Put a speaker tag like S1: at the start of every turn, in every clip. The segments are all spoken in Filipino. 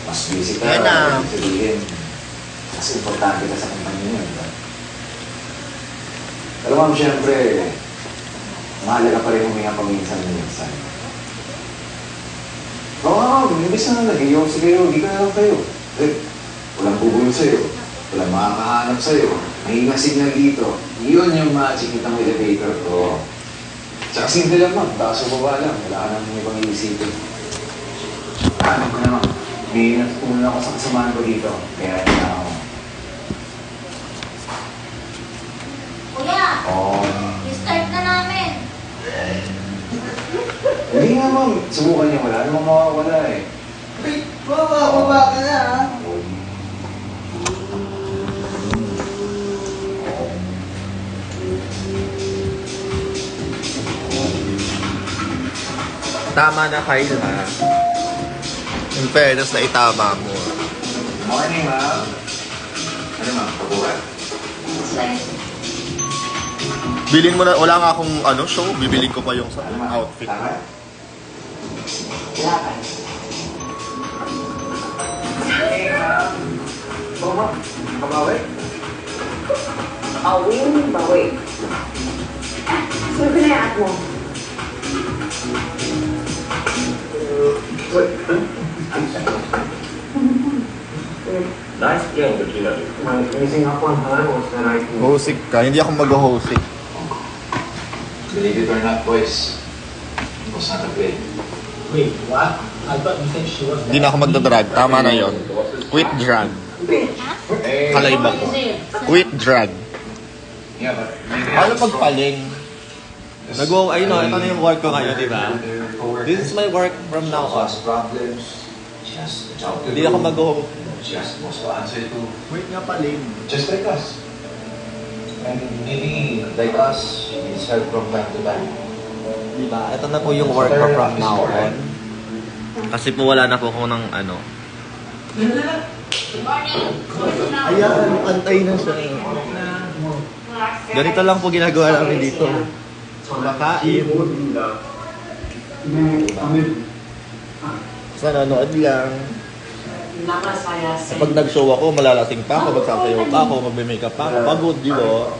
S1: mas busy ka,
S2: Yan na.
S1: sabihin, mas importante ka sa kumpanya niyo, di ba? Pero ma'am, siyempre, mahalaga pa rin huminga paminsan-minsan. Oo nga, imbis na nag-iyosi kayo, di ka na lang kayo. Eh, walang bubuyo sa'yo, walang makakahanap sa'yo, may mga signal dito. Yun yung magic ng elevator ko. Tsaka simple lang ma'am, taas o baba lang, wala ka nang ibang iisipin. Ano ko na ma'am, may natutunan ako sa kasamahan ko dito, kaya na ako.
S3: Kuya,
S1: Oh,
S3: i-start na namin.
S1: hindi nga ma'am, subukan niyo, wala namang mawawala eh.
S4: Wait, baba ka na ha.
S2: Tama na, Kyle, ha? In fairness na itama mo.
S1: Morning ma'am. Ano ma'am, kabuhat?
S2: Bilin mo na, wala nga akong show, bibilin ko pa yung sa
S1: Ano ma'am?
S2: outfit.
S1: Tama?
S4: Wala ka.
S1: Hey ma'am. So ma'am, kabawi?
S5: Awing bawi. Sino pinayaan mo?
S6: Nice game between you.
S5: My raising up on her was the right move.
S2: Hosik ka, hindi ako mag-hosik.
S1: Believe it or not, boys. It was not a play.
S4: Wait, what? I thought you said she was
S2: Hindi na ako magdadrag, tama na yon. Quit drag.
S1: Hey,
S2: Kalaiba ko. Quit drag.
S1: yeah, but maybe
S2: Ano pagpaling? Ayun o, ito na yung work ko ngayon, di ba? This is my work from now on.
S1: Problems. Just a job to
S2: Hindi
S1: do.
S2: ako mag-hosik.
S1: Just wants to answer to
S2: Wait nga paling.
S1: just like us. And maybe like us, she needs help from time to time.
S2: Di ba? Ito na po yung work ko from now on. Kasi po wala na po ako ng
S3: Good morning.
S2: Ayan, antay na siya. Ganito lang po ginagawa namin dito. Kumakain. Sa nanonood lang.
S5: Nakasaya sa
S2: Kapag nag-show ako, malalasing pa ako, magsasayaw pa ako, magme-makeup pa ako. Pagod, di ba?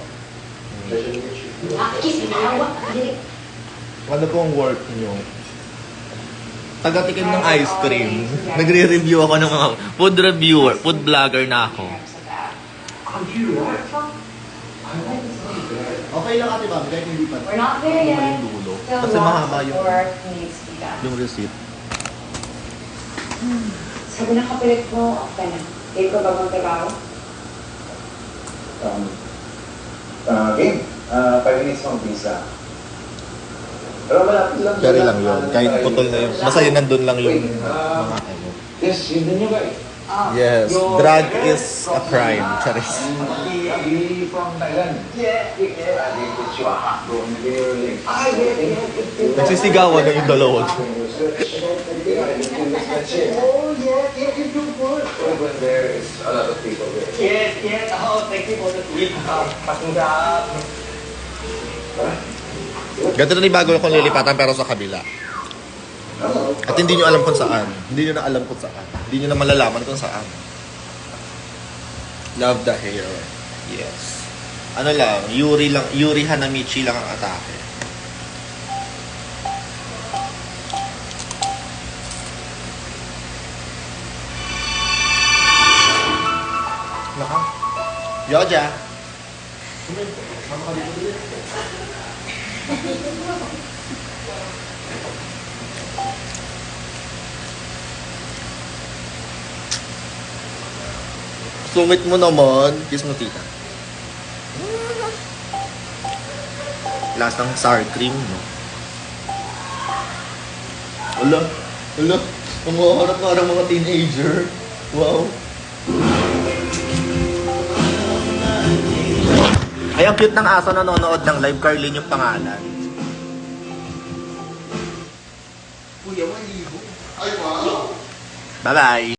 S3: Kiss na awa.
S2: Ano po ang work nyo? Taga-tikim ng ice cream. Nagre-review ako ng mga food reviewer, food vlogger na ako. Okay lang ate Bam, kahit hindi pa.
S7: We're not there yet.
S2: Dulo.
S7: Still
S2: Kasi
S7: lots
S2: mahaba
S7: of
S2: yung,
S7: work needs to be done.
S2: yung receipt.
S7: Sabi ng kapilit mo, okay na. Date ko bagong trabaho?
S1: Game. 5 minutes pang visa. Pero malapit lang.
S2: Cherry lang yun. Kahit putol na yun. Basta yun nandun lang yung mga ano.
S1: Yes, yun din yung guy.
S2: Yes, drag is a crime. Charis.
S1: He from Thailand. Yeah. I think it's your hot bro.
S2: Nagsisigawan na yung dalawa.
S1: Oh, yeah, it's too good. When there is a lot of people there.
S4: Yes, yes. Oh, thank you for the tweet. Pasungkap.
S2: Ganito na yung bago kong lilipatan pero sa kabila. At hindi nyo alam kung saan. Hindi nyo na alam kung saan. Hindi nyo na malalaman kung saan. Love the hair. Yes. Ano lang, Yuri Hanamichi lang ang atake. Naka. Yoja. Sungit mo naman. Kiss mo, tita. Last ng sour cream, no? Ala. Ang harap nga ng mga teenager. Wow. Ay, ang cute ng aso na nanonood ng live. Carlin yung pangalan.
S4: Kuya, maligo.
S2: Bye-bye.